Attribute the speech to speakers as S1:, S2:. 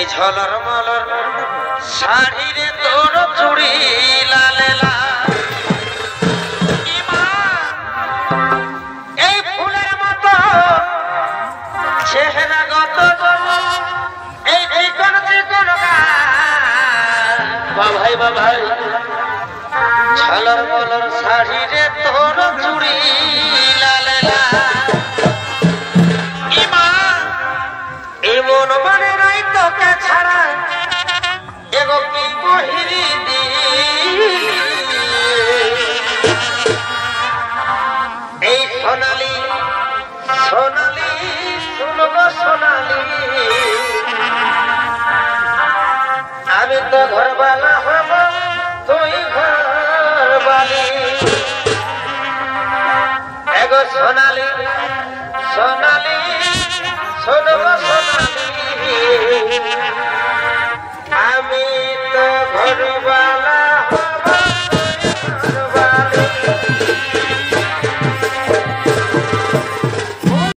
S1: এই ঝলর মলর শাড়ি রে তোর চুড়ি লালে লাল এই ফুলের মতো চেহারা গত এই চিকন চিকন বাবাই বাবাই ঝলর মলর শাড়ি রে তোর চুড়ি লালে লাল এমন মানে নাই তোকে ছাড়া এগো কি বহিরি দি এই সোনালি সোনালি শুনবো সোনালি আমি তো ঘরবালা হব তুই ঘরবালি এগো সোনালি সোনালি শুনবো সোনালি